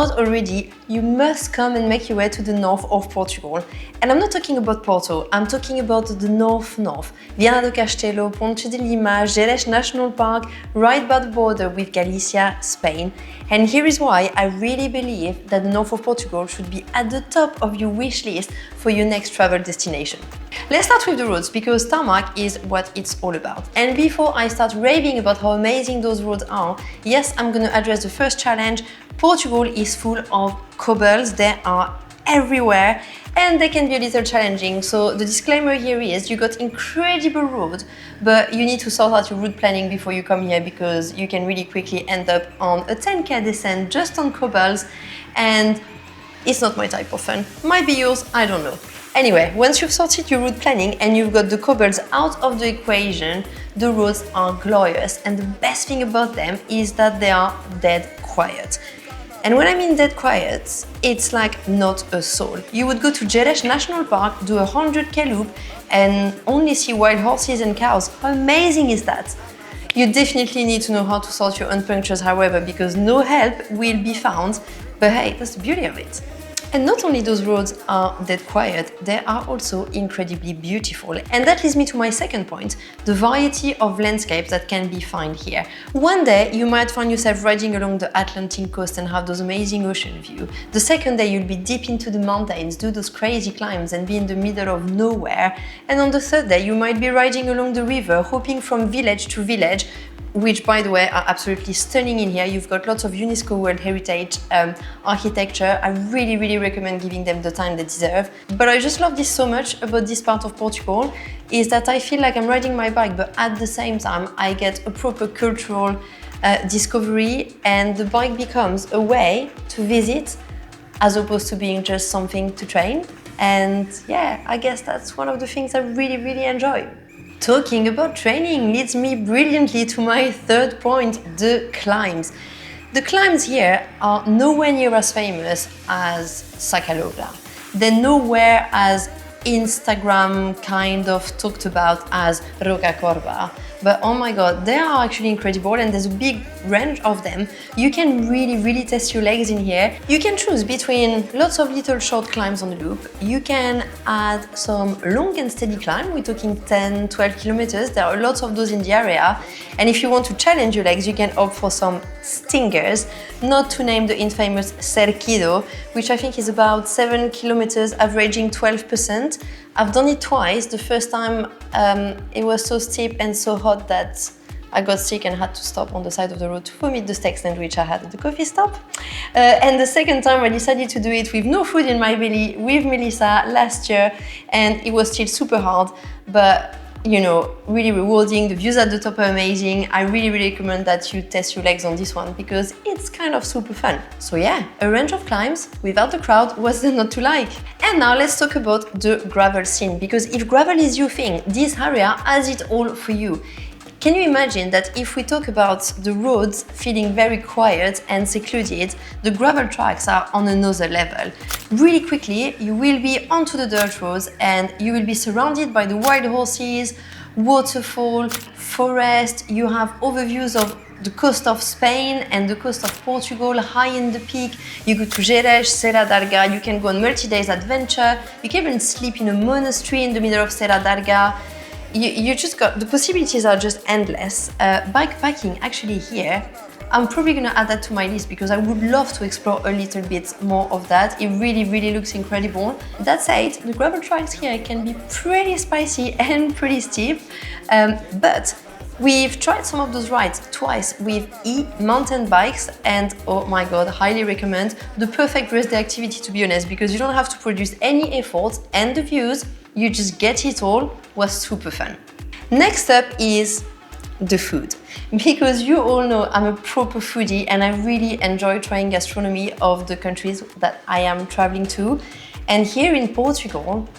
not already, you must come and make your way to the north of Portugal. And I'm not talking about Porto, I'm talking about the north. Viana do Castelo, Ponte de Lima, Gerês National Park, right by the border with Galicia, Spain. And here is why I really believe that the north of Portugal should be at the top of your wish list for your next travel destination. Let's start with the roads, because tarmac is what it's all about. And before I start raving about how amazing those roads are, yes, I'm gonna address the first challenge. Portugal is full of cobbles, they are everywhere and they can be a little challenging. So the disclaimer here is you got incredible roads, but you need to sort out your route planning before you come here, because you can really quickly end up on a 10k descent just on cobbles, and it's not my type of fun. Might be yours, I don't know. Anyway, once you've sorted your route planning and you've got the cobbles out of the equation, the roads are glorious, and the best thing about them is that they are dead quiet. And when I mean dead quiet, it's like not a soul. You would go to Gerês National Park, do a 100k loop and only see wild horses and cows. How amazing is that? You definitely need to know how to sort your own punctures, however, because no help will be found. But hey, that's the beauty of it. And not only those roads are dead quiet, they are also incredibly beautiful. And that leads me to my second point, the variety of landscapes that can be found here. One day, you might find yourself riding along the Atlantic coast and have those amazing ocean views. The second day, you'll be deep into the mountains, do those crazy climbs and be in the middle of nowhere. And on the third day, you might be riding along the river, hopping from village to village, which, by the way, are absolutely stunning in here. You've got lots of UNESCO World Heritage architecture. I really recommend giving them the time they deserve. But I just love this so much about this part of Portugal, is that I feel like I'm riding my bike, but at the same time, I get a proper cultural discovery, and the bike becomes a way to visit as opposed to being just something to train. And yeah, I guess that's one of the things I really enjoy. Talking about training leads me brilliantly to my third point, the climbs. The climbs here are nowhere near as famous as Sacalobra. They're nowhere as Instagram kind of talked about as Roca Corva. But oh my god, they are actually incredible, and there's a big range of them. You can really test your legs in here. You can choose between lots of little short climbs on the loop. You can add some long and steady climb. We're talking 10-12 kilometers. There are lots of those in the area. And if you want to challenge your legs, you can opt for some stingers, not to name the infamous Cerquido, which I think is about 7 kilometers, averaging 12%. I've done it twice. The first time it was so steep and so hot that I got sick and had to stop on the side of the road to vomit the steak sandwich I had at the coffee stop. And the second time I decided to do it with no food in my belly with Melissa last year, and it was still super hard, but you know, really rewarding. The views at the top are amazing. I really recommend that you test your legs on this one, because it's kind of super fun. So yeah, a range of climbs without the crowd, what's there not to like? And now let's talk about the gravel scene, because if gravel is your thing, this area has it all for you. Can you imagine that if we talk about the roads feeling very quiet and secluded, the gravel tracks are on another level. Really quickly, you will be onto the dirt roads and you will be surrounded by the wild horses, waterfall, forest. You have overviews of the coast of Spain and the coast of Portugal, high in the peak. You go to Gerês, Serra d'Arga, you can go on multi-days adventure. You can even sleep in a monastery in the middle of Serra d'Arga. You just got, the possibilities are just endless. Bikepacking actually here, I'm probably gonna add that to my list, because I would love to explore a little bit more of that. It really looks incredible. That said, the gravel tracks here can be pretty spicy and pretty steep, but we've tried some of those rides twice with mountain bikes, and oh my god, highly recommend. The perfect rest day activity, to be honest, because you don't have to produce any effort, and the views, you just get it all, was super fun. Next up is the food, because you all know I'm a proper foodie and I really enjoy trying gastronomy of the countries that I am traveling to. And here in Portugal,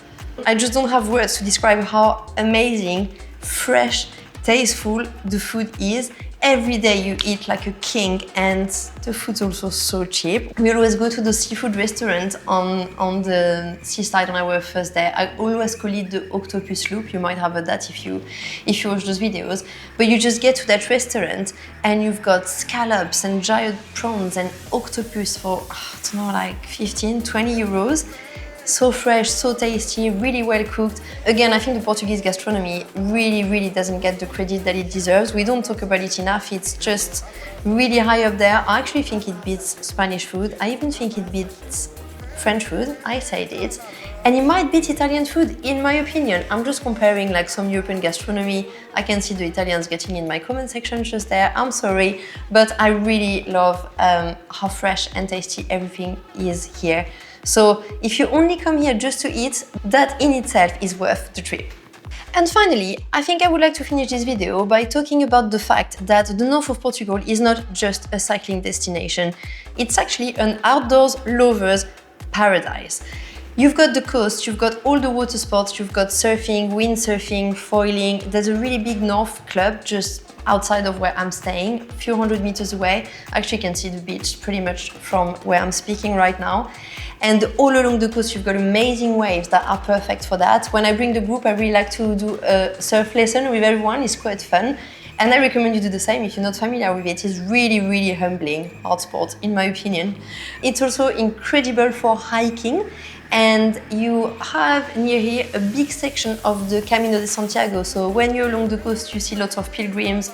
I just don't have words to describe how amazing, fresh, tasteful the food is. every day you eat like a king, and the food's also so cheap. We always go to the seafood restaurant on the seaside on our first day. I always call it the octopus loop. You might have heard that if you watch those videos. But you just get to that restaurant and you've got scallops and giant prawns and octopus for, I don't know, like 15, 20 euros. So fresh, so tasty, really well cooked. Again, I think the Portuguese gastronomy really doesn't get the credit that it deserves. We don't talk about it enough. It's just really high up there. I actually think it beats Spanish food. I even think it beats French food. I said it. And it might beat Italian food, in my opinion. I'm just comparing like some European gastronomy. I can see the Italians getting in my comment section just there. I'm sorry, but I really love how fresh and tasty everything is here. So if you only come here just to eat, that in itself is worth the trip. And finally, I think I would like to finish this video by talking about the fact that the north of Portugal is not just a cycling destination. It's actually an outdoors lover's paradise. You've got the coast, you've got all the water sports, you've got surfing, windsurfing, foiling. There's a really big north club just outside of where I'm staying, a few hundred meters away. Actually, you can see the beach pretty much from where I'm speaking right now. And all along the coast, you've got amazing waves that are perfect for that. When I bring the group, I really like to do a surf lesson with everyone. It's quite fun. And I recommend you do the same if you're not familiar with it. It's really humbling, hard sport, in my opinion. It's also incredible for hiking. And you have near here a big section of the Camino de Santiago. So when you're along the coast, you see lots of pilgrims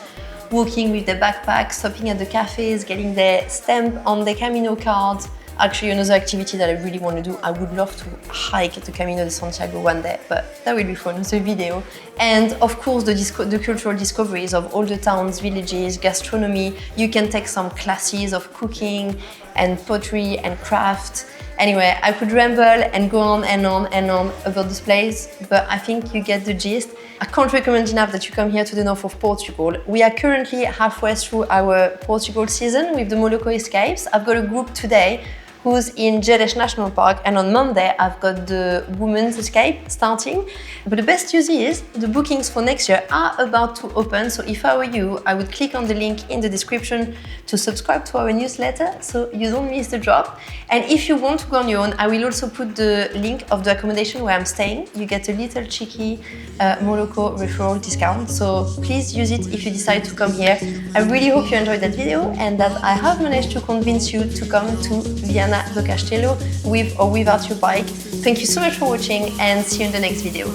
walking with their backpacks, stopping at the cafes, getting their stamp on their Camino cards. Actually, another activity that I really want to do, I would love to hike the Camino de Santiago one day, but that will be for another video. And of course, the cultural discoveries of all the towns, villages, gastronomy. You can take some classes of cooking and pottery and craft. Anyway, I could ramble and go on and on about this place, but I think you get the gist. I can't recommend enough that you come here to the north of Portugal. We are currently halfway through our Portugal season with the Moloko escapes. I've got a group today who's in Gerês National Park, and on Monday I've got the Women's Escape starting. But the best news is the bookings for next year are about to open, so if I were you, I would click on the link in the description to subscribe to our newsletter so you don't miss the drop. And if you want to go on your own, I will also put the link of the accommodation where I'm staying. You get a little cheeky Moloko referral discount, so please use it if you decide to come here. I really hope you enjoyed that video and that I have managed to convince you to come to Viana do Castelo with or without your bike. Thank you so much for watching and see you in the next video.